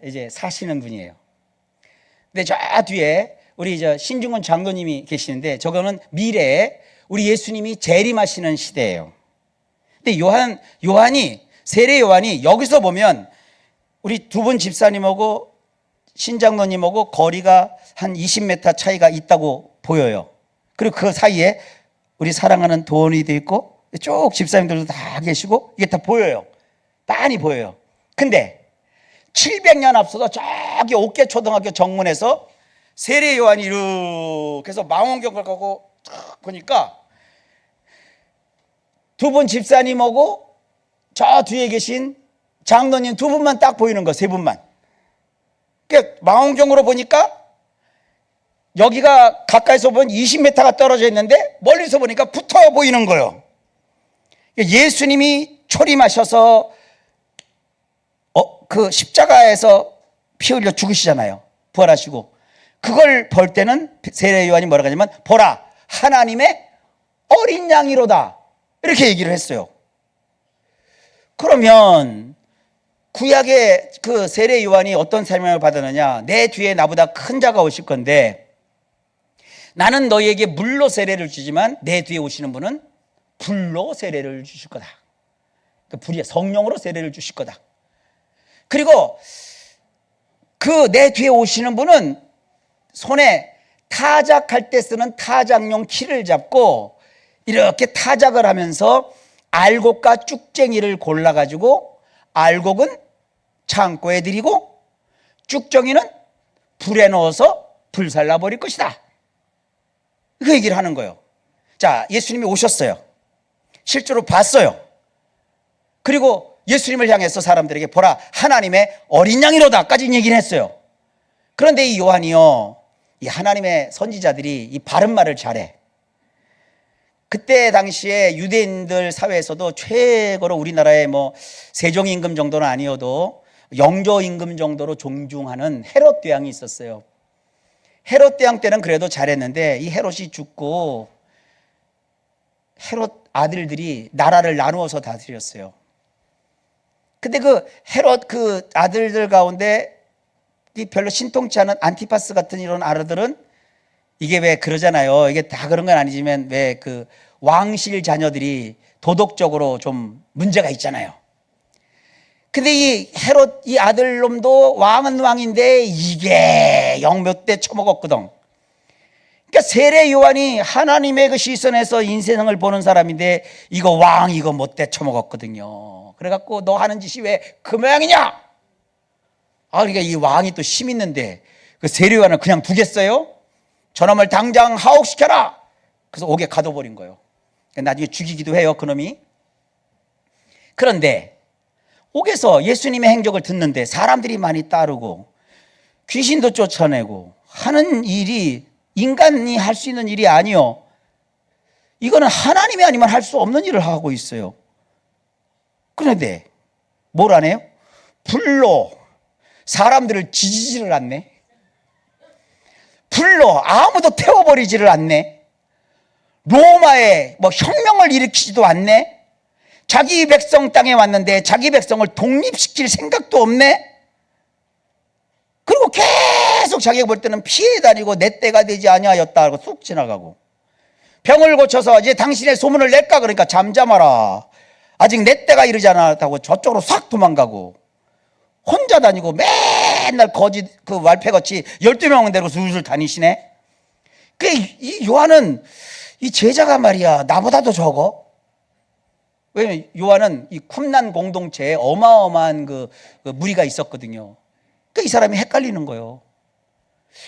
이제 사시는 분이에요. 근데 저 뒤에 우리 신중훈 장로님이 계시는데 저거는 미래에 우리 예수님이 재림하시는 시대예요. 근데 요한이 세례 요한이 여기서 보면 우리 두 분 집사님하고 신장로님하고 거리가 한 20m 차이가 있다고 보여요. 그리고 그 사이에 우리 사랑하는 도원이도 있고 쭉 집사님들도 다 계시고 이게 다 보여요. 빤히 보여요. 근데 700년 앞서서 저기 옥계초등학교 정문에서 세례 요한이 이렇게 해서 망원경을 갖고 딱 보니까 두 분 집사님하고 저 뒤에 계신 장로님 두 분만 딱 보이는 거, 세 분만. 그러니까 망원경으로 보니까 여기가 가까이서 보면 20m가 떨어져 있는데 멀리서 보니까 붙어 보이는 거예요. 예수님이 초림하셔서 그 십자가에서 피 흘려 죽으시잖아요. 부활하시고. 그걸 볼 때는 세례 요한이 뭐라고 하냐면 보라 하나님의 어린 양이로다 이렇게 얘기를 했어요. 그러면 구약의 그 세례 요한이 어떤 설명을 받았느냐? 내 뒤에 나보다 큰 자가 오실 건데 나는 너희에게 물로 세례를 주지만 내 뒤에 오시는 분은 불로 세례를 주실 거다. 그러니까 불이 성령으로 세례를 주실 거다. 그리고 그 내 뒤에 오시는 분은 손에 타작할 때 쓰는 타작용 키를 잡고 이렇게 타작을 하면서 알곡과 쭉쟁이를 골라가지고 알곡은 창고에 들이고 쭉정이는 불에 넣어서 불살라 버릴 것이다. 그 얘기를 하는 거예요. 자, 예수님이 오셨어요. 실제로 봤어요. 그리고 예수님을 향해서 사람들에게 보라 하나님의 어린 양이로다까지 얘기를 했어요. 그런데 이 요한이요, 이 하나님의 선지자들이 이 바른 말을 잘해. 그때 당시에 유대인들 사회에서도 최고로 우리나라의 뭐 세종임금 정도는 아니어도 영조임금 정도로 존중하는 헤롯 대왕이 있었어요. 헤롯 대왕 때는 그래도 잘했는데 이 헤롯이 죽고 헤롯 아들들이 나라를 나누어서 다스렸어요. 근데 그 헤롯 그 아들들 가운데 별로 신통치 않은 안티파스 같은 이런 아들들은 이게 왜 그러잖아요. 이게 다 그런 건 아니지만 왜 그 왕실 자녀들이 도덕적으로 좀 문제가 있잖아요. 근데 이 헤롯 이 아들놈도 왕은 왕인데 이게 영 몇 대 처먹었거든. 그러니까 세례 요한이 하나님의 그 시선에서 인생을 보는 사람인데 이거 왕 이거 못 대 처먹었거든요. 그래갖고 너 하는 짓이 왜 그 모양이냐? 아, 그러니까 이 왕이 또 힘 있는데 그 세례요한을 그냥 두겠어요? 저놈을 당장 하옥시켜라. 그래서 옥에 가둬버린 거예요. 나중에 죽이기도 해요, 그놈이. 그런데 옥에서 예수님의 행적을 듣는데 사람들이 많이 따르고 귀신도 쫓아내고 하는 일이 인간이 할 수 있는 일이 아니요. 이거는 하나님이 아니면 할 수 없는 일을 하고 있어요. 그런데 뭘 안 해요? 불로 사람들을 지지지를 않네. 불로 아무도 태워버리지를 않네. 로마에 뭐 혁명을 일으키지도 않네. 자기 백성 땅에 왔는데 자기 백성을 독립시킬 생각도 없네. 그리고 계속 자기가 볼 때는 피해 다니고 내 때가 되지 아니하였다 하고 쑥 지나가고, 병을 고쳐서 이제 당신의 소문을 낼까 그러니까 잠잠하라, 아직 내 때가 이르지 않았다고 저쪽으로 싹 도망가고, 혼자 다니고 맨날 거짓 그 말패같이 12명 데리고 술술 다니시네. 이 요한은 이 제자가 말이야 나보다도 적어. 왜냐면 요한은 이 쿰난 공동체에 어마어마한 그 무리가 있었거든요. 이 사람이 헷갈리는 거예요.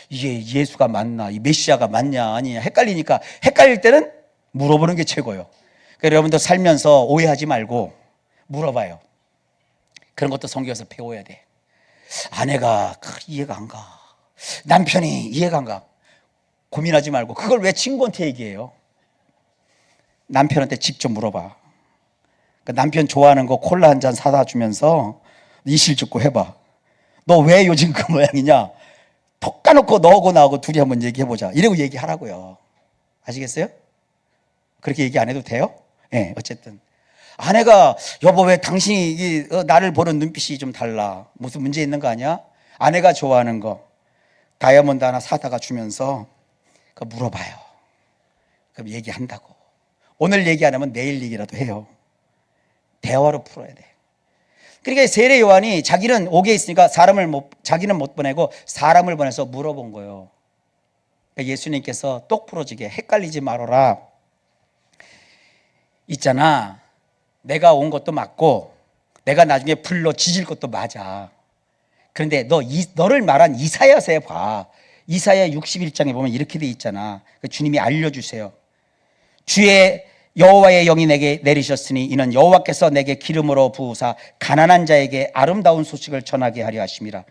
이게 예수가 맞나, 이 메시아가 맞냐 아니냐 헷갈리니까, 헷갈릴 때는 물어보는 게 최고예요. 그러니까 여러분도 살면서 오해하지 말고 물어봐요. 그런 것도 성경에서 배워야 돼. 아내가 이해가 안 가, 남편이 이해가 안 가, 고민하지 말고 그걸 왜 친구한테 얘기해요? 남편한테 직접 물어봐. 그러니까 남편 좋아하는 거 콜라 한 잔 사다 주면서 이실 죽고 해봐. 너 왜 요즘 그 모양이냐? 톡 까놓고 너하고 나하고 둘이 한번 얘기해보자. 이러고 얘기하라고요. 아시겠어요? 그렇게 얘기 안 해도 돼요? 네, 어쨌든 아내가 여보 왜 당신이 나를 보는 눈빛이 좀 달라, 무슨 문제 있는 거 아니야? 아내가 좋아하는 거 다이아몬드 하나 사다가 주면서 그거 물어봐요. 그럼 얘기한다고. 오늘 얘기 안 하면 내일 얘기라도 해요. 대화로 풀어야 돼. 그러니까 세례 요한이 자기는 옥에 있으니까 자기는 못 보내고 사람을 보내서 물어본 거예요. 그러니까 예수님께서 똑부러지게 헷갈리지 말아라. 있잖아, 내가 온 것도 맞고 내가 나중에 불로 지질 것도 맞아. 그런데 너를 말한 이사야서에 봐. 이사야 61장에 보면 이렇게 돼 있잖아. 주님이 알려주세요. 주의 여호와의 영이 내게 내리셨으니 이는 여호와께서 내게 기름으로 부으사 가난한 자에게 아름다운 소식을 전하게 하려 하심이라.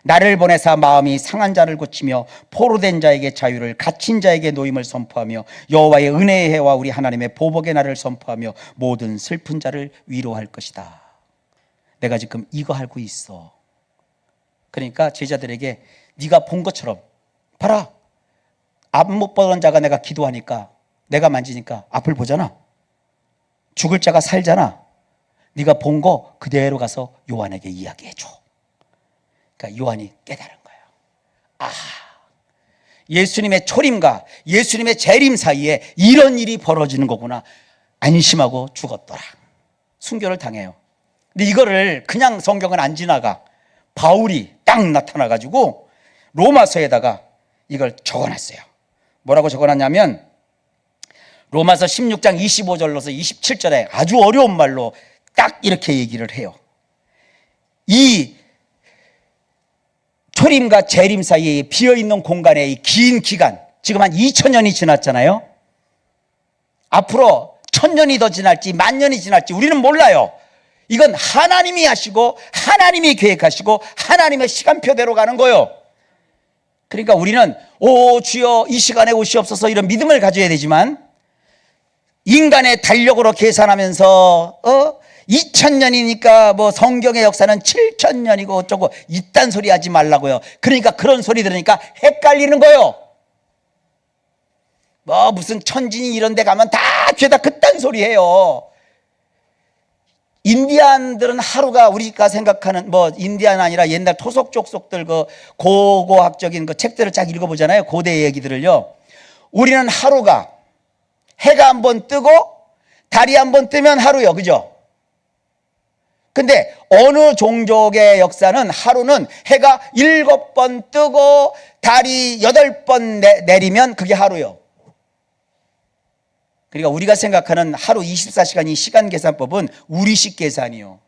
나를 보내사 마음이 상한 자를 고치며 포로된 자에게 자유를, 갇힌 자에게 노임을 선포하며 여호와의 은혜의 해와 우리 하나님의 보복의 날을 선포하며 모든 슬픈 자를 위로할 것이다. 내가 지금 이거 하고 있어. 그러니까 제자들에게 네가 본 것처럼 봐라, 앞 못 보던 자가 내가 기도하니까, 내가 만지니까 앞을 보잖아. 죽을 자가 살잖아. 네가 본 거 그대로 가서 요한에게 이야기해줘. 그러니까 요한이 깨달은 거예요. 아, 예수님의 초림과 예수님의 재림 사이에 이런 일이 벌어지는 거구나. 안심하고 죽었더라. 순교를 당해요. 근데 이거를 그냥 성경은 안 지나가. 바울이 딱 나타나가지고 로마서에다가 이걸 적어놨어요. 뭐라고 적어놨냐면 로마서 16장 25절로서 27절에 아주 어려운 말로 딱 이렇게 얘기를 해요. 이 초림과 재림 사이에 비어있는 공간에 이 긴 기간, 지금 한 2000년이 지났잖아요. 앞으로 1000년이 더 지날지 만년이 지날지 우리는 몰라요. 이건 하나님이 하시고 하나님이 계획하시고 하나님의 시간표대로 가는 거예요. 그러니까 우리는 오 주여 이 시간에 오시옵소서 이런 믿음을 가져야 되지만, 인간의 달력으로 계산하면서 2000년이니까 뭐 성경의 역사는 7000년이고 어쩌고 이딴 소리 하지 말라고요. 그러니까 그런 소리 들으니까 헷갈리는 거예요. 뭐 무슨 천진이 이런 데 가면 다 죄다 그딴 소리 해요. 인디안들은 하루가 우리가 생각하는 뭐 인디안 아니라 옛날 토속 족속들 그 고고학적인 그 책들을 쫙 읽어보잖아요. 고대 얘기들을요. 우리는 하루가 해가 한번 뜨고 달이 한번 뜨면 하루요, 그죠? 근데 어느 종족의 역사는 하루는 해가 7번 뜨고 달이 8번 내리면 그게 하루요. 그러니까 우리가 생각하는 하루 24시간이 시간 계산법은 우리식 계산이요.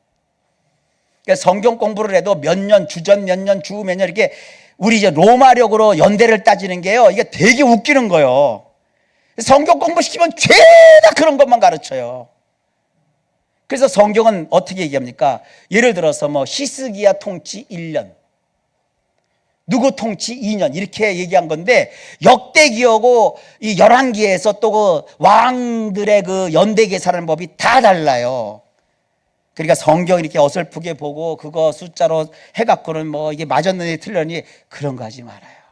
그러니까 성경 공부를 해도 몇 년, 주전 몇 년, 주 몇 년 이렇게 우리 이제 로마력으로 연대를 따지는 게요, 이게 되게 웃기는 거예요. 성경 공부시키면 죄다 그런 것만 가르쳐요. 그래서 성경은 어떻게 얘기합니까? 예를 들어서 뭐 히스기야 통치 1년, 누구 통치 2년 이렇게 얘기한 건데, 역대기하고 이 열왕기에서 또 그 왕들의 그 연대 계산하는 법이 다 달라요. 그러니까 성경 이렇게 어설프게 보고 그거 숫자로 해갖고는 뭐 이게 맞았느니 틀렸니 그런 거 하지 말아요.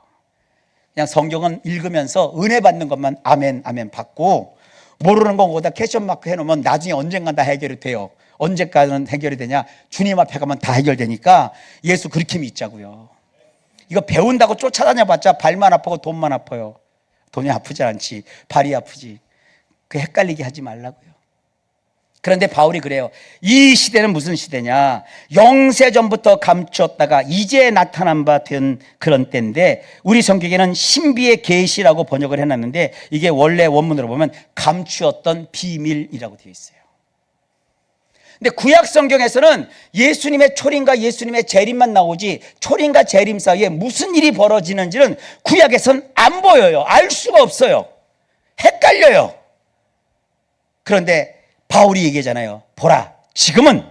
그냥 성경은 읽으면서 은혜 받는 것만 아멘 아멘 받고, 모르는 거 거기다 캐션 마크 해놓으면 나중에 언젠간 다 해결이 돼요. 언제까지는 해결이 되냐? 주님 앞에 가면 다 해결되니까 예수 그렇게 믿자고요. 이거 배운다고 쫓아다녀봤자 발만 아프고 돈만 아파요. 돈이 아프지 않지, 발이 아프지. 그 헷갈리게 하지 말라고요. 그런데 바울이 그래요. 이 시대는 무슨 시대냐? 영세전부터 감추었다가 이제 나타난 바 된 그런 때인데, 우리 성경에는 신비의 계시라고 번역을 해놨는데, 이게 원래 원문으로 보면 감추었던 비밀이라고 되어 있어요. 근데 구약 성경에서는 예수님의 초림과 예수님의 재림만 나오지, 초림과 재림 사이에 무슨 일이 벌어지는지는 구약에선 안 보여요. 알 수가 없어요. 헷갈려요. 그런데 바울이 얘기하잖아요. 보라, 지금은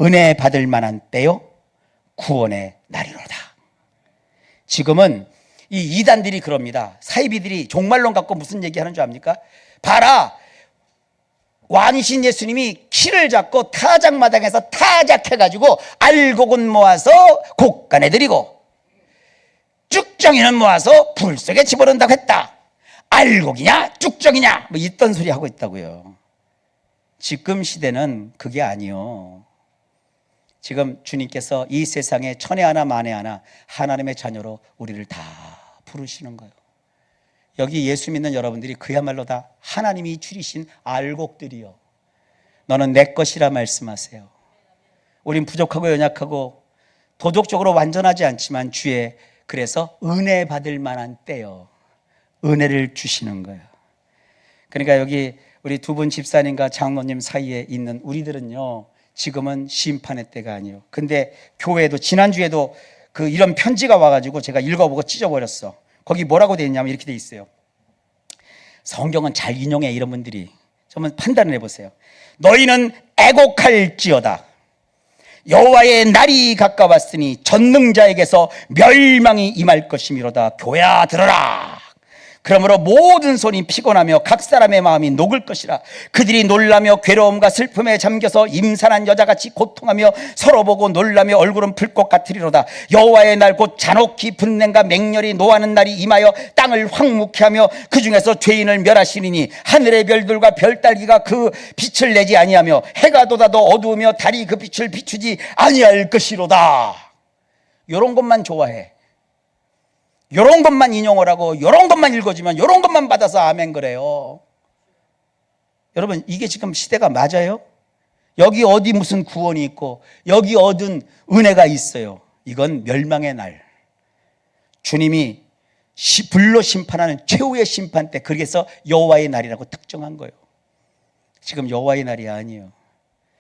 은혜 받을 만한 때요, 구원의 날이로다. 지금은 이 이단들이 그럽니다. 사이비들이 종말론 갖고 무슨 얘기하는 줄 압니까? 봐라, 왕이신 예수님이 키를 잡고 타작마당에서 타작해가지고 알곡은 모아서 곡간에 드리고 쭉정이는 모아서 불 속에 집어넣는다고 했다. 알곡이냐 쭉정이냐 뭐 있던 소리 하고 있다고요. 지금 시대는 그게 아니요. 지금 주님께서 이 세상에 천에 하나 만에 하나 하나님의 자녀로 우리를 다 부르시는 거예요. 여기 예수 믿는 여러분들이 그야말로 다 하나님이 줄이신 알곡들이요, 너는 내 것이라 말씀하세요. 우린 부족하고 연약하고 도덕적으로 완전하지 않지만 주의, 그래서 은혜 받을 만한 때요, 은혜를 주시는 거예요. 그러니까 여기 우리 두 분 집사님과 장로님 사이에 있는 우리들은요, 지금은 심판의 때가 아니에요. 근데 교회도 지난주에도 그 이런 편지가 와가지고 제가 읽어보고 찢어버렸어. 거기 뭐라고 되어 있냐면 이렇게 되어 있어요. 성경은 잘 인용해, 이런 분들이. 한번 판단을 해보세요. 너희는 애곡할지어다. 여호와의 날이 가까웠으니 전능자에게서 멸망이 임할 것이미로다. 교야 들어라. 그러므로 모든 손이 피곤하며 각 사람의 마음이 녹을 것이라. 그들이 놀라며 괴로움과 슬픔에 잠겨서 임산한 여자같이 고통하며 서로 보고 놀라며 얼굴은 불꽃 같으리로다. 여호와의 날 곧 잔혹히 분냄과 맹렬히 노하는 날이 임하여 땅을 황무케 하며 그 중에서 죄인을 멸하시리니 하늘의 별들과 별딸기가 그 빛을 내지 아니하며 해가 돋아도 어두우며 달이 그 빛을 비추지 아니할 것이로다. 이런 것만 좋아해. 이런 것만 인용을 하고 이런 것만 읽어주면 이런 것만 받아서 아멘 그래요. 여러분, 이게 지금 시대가 맞아요? 여기 어디 무슨 구원이 있고 여기 얻은 은혜가 있어요? 이건 멸망의 날, 주님이 불로 심판하는 최후의 심판 때, 그래서 여호와의 날이라고 특정한 거예요. 지금 여호와의 날이 아니에요.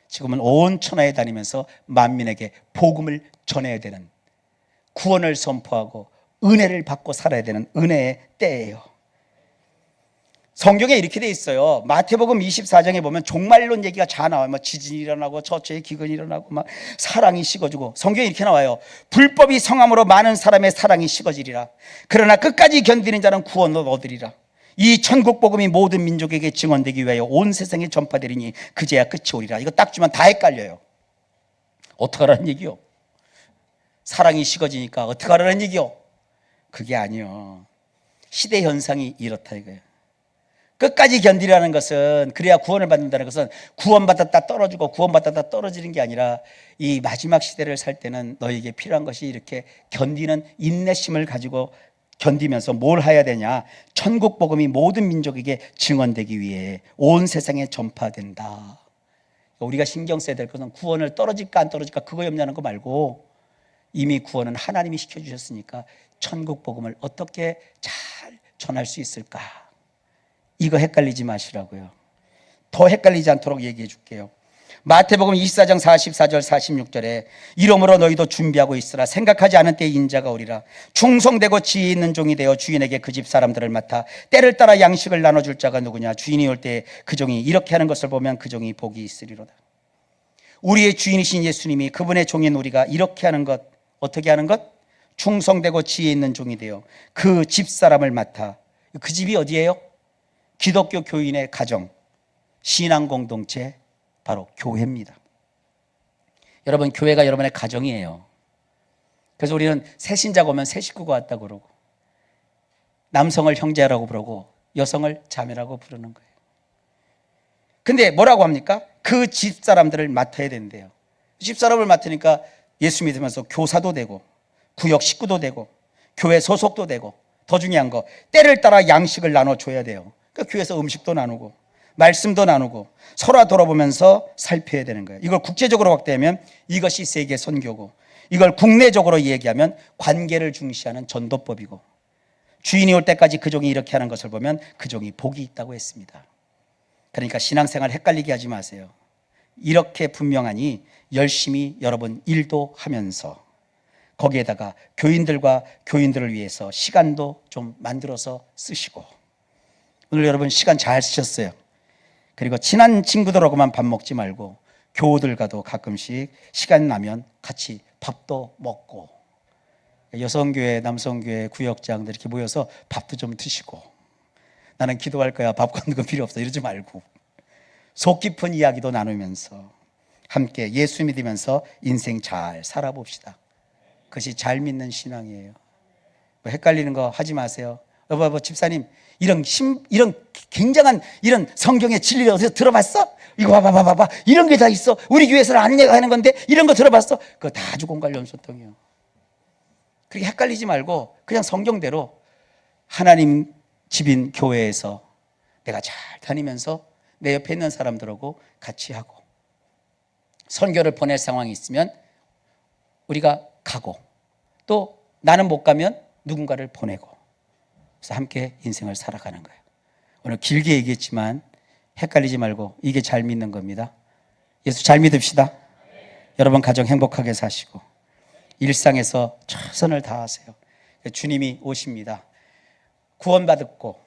지금은 온 천하에 다니면서 만민에게 복음을 전해야 되는, 구원을 선포하고 은혜를 받고 살아야 되는 은혜의 때예요. 성경에 이렇게 돼 있어요. 마태복음 24장에 보면 종말론 얘기가 잘 나와요. 막 지진이 일어나고 저체의 기근이 일어나고 막 사랑이 식어지고, 성경에 이렇게 나와요. 불법이 성함으로 많은 사람의 사랑이 식어지리라. 그러나 끝까지 견디는 자는 구원을 얻으리라. 이 천국 복음이 모든 민족에게 증언되기 위하여 온 세상에 전파되리니 그제야 끝이 오리라. 이거 딱 주면 다 헷갈려요. 어떡하라는 얘기요? 사랑이 식어지니까 어떡하라는 얘기요? 그게 아니요. 시대 현상이 이렇다 이거예요. 끝까지 견디라는 것은, 그래야 구원을 받는다는 것은 구원받았다 떨어지고 구원받았다 떨어지는 게 아니라, 이 마지막 시대를 살 때는 너에게 필요한 것이 이렇게 견디는 인내심을 가지고 견디면서 뭘 해야 되냐? 천국 복음이 모든 민족에게 증언되기 위해 온 세상에 전파된다. 우리가 신경 써야 될 것은 구원을 떨어질까 안 떨어질까 그거 염려하는 거 말고, 이미 구원은 하나님이 시켜주셨으니까 천국 복음을 어떻게 잘 전할 수 있을까? 이거 헷갈리지 마시라고요. 더 헷갈리지 않도록 얘기해 줄게요. 마태복음 24장 44절 46절에 이러므로 너희도 준비하고 있으라. 생각하지 않은 때에 인자가 오리라. 충성되고 지혜 있는 종이 되어 주인에게 그 집 사람들을 맡아 때를 따라 양식을 나눠줄 자가 누구냐. 주인이 올 때 그 종이 이렇게 하는 것을 보면 그 종이 복이 있으리로다. 우리의 주인이신 예수님이 그분의 종인 우리가 이렇게 하는 것, 어떻게 하는 것? 충성되고 지혜 있는 종이 되어 그 집사람을 맡아. 그 집이 어디예요? 기독교 교인의 가정, 신앙 공동체, 바로 교회입니다. 여러분, 교회가 여러분의 가정이에요. 그래서 우리는 새 신자가 오면 새 식구가 왔다고 그러고, 남성을 형제라고 부르고 여성을 자매라고 부르는 거예요. 근데 뭐라고 합니까? 그 집사람들을 맡아야 된대요. 집사람을 맡으니까 예수 믿으면서 교사도 되고 구역 식구도 되고 교회 소속도 되고, 더 중요한 거 때를 따라 양식을 나눠줘야 돼요. 그러니까 교회에서 음식도 나누고 말씀도 나누고 서로 돌아보면서 살펴야 되는 거예요. 이걸 국제적으로 확대하면 이것이 세계 선교고, 이걸 국내적으로 얘기하면 관계를 중시하는 전도법이고, 주인이 올 때까지 그 종이 이렇게 하는 것을 보면 그 종이 복이 있다고 했습니다. 그러니까 신앙생활 헷갈리게 하지 마세요. 이렇게 분명하니 열심히 여러분 일도 하면서 거기에다가 교인들과 교인들을 위해서 시간도 좀 만들어서 쓰시고, 오늘 여러분 시간 잘 쓰셨어요. 그리고 친한 친구들하고만 밥 먹지 말고 교우들과도 가끔씩 시간 나면 같이 밥도 먹고, 여성교회, 남성교회, 구역장들 이렇게 모여서 밥도 좀 드시고, 나는 기도할 거야, 밥 걷는 거 필요 없어 이러지 말고 속 깊은 이야기도 나누면서 함께 예수 믿으면서 인생 잘 살아봅시다. 그것이 잘 믿는 신앙이에요. 뭐 헷갈리는 거 하지 마세요. 여보, 집사님 이런 굉장한 이런 성경의 진리를 어디서 들어봤어? 이거 봐봐 이런 게 다 있어. 우리 교회에서는 안 하는 건데 이런 거 들어봤어? 그거 다 주공관련 소통이에요. 그렇게 헷갈리지 말고 그냥 성경대로 하나님 집인 교회에서 내가 잘 다니면서 내 옆에 있는 사람들하고 같이 하고, 선교를 보낼 상황이 있으면 우리가 가고, 또 나는 못 가면 누군가를 보내고, 그래서 함께 인생을 살아가는 거예요. 오늘 길게 얘기했지만 헷갈리지 말고 이게 잘 믿는 겁니다. 예수 잘 믿읍시다. 여러분 가정 행복하게 사시고 일상에서 최선을 다하세요. 주님이 오십니다. 구원받았고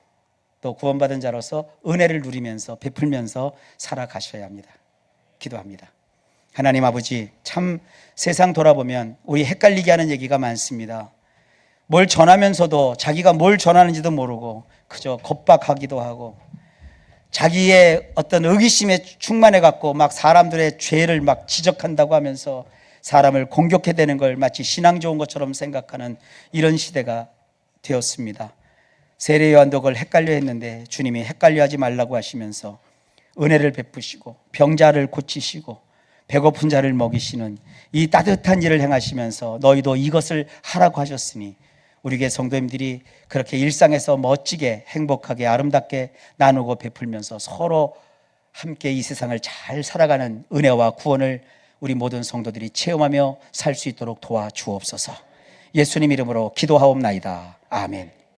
또 구원받은 자로서 은혜를 누리면서 베풀면서 살아가셔야 합니다. 기도합니다. 하나님 아버지, 참 세상 돌아보면 우리 헷갈리게 하는 얘기가 많습니다. 뭘 전하면서도 자기가 뭘 전하는지도 모르고 그저 겁박하기도 하고, 자기의 어떤 의기심에 충만해 갖고 막 사람들의 죄를 막 지적한다고 하면서 사람을 공격해대는 걸 마치 신앙 좋은 것처럼 생각하는 이런 시대가 되었습니다. 세례 요한도 그걸 헷갈려 했는데 주님이 헷갈려 하지 말라고 하시면서 은혜를 베푸시고 병자를 고치시고 배고픈 자를 먹이시는 이 따뜻한 일을 행하시면서 너희도 이것을 하라고 하셨으니, 우리 교회 성도님들이 그렇게 일상에서 멋지게 행복하게 아름답게 나누고 베풀면서 서로 함께 이 세상을 잘 살아가는 은혜와 구원을 우리 모든 성도들이 체험하며 살 수 있도록 도와주옵소서. 예수님 이름으로 기도하옵나이다. 아멘.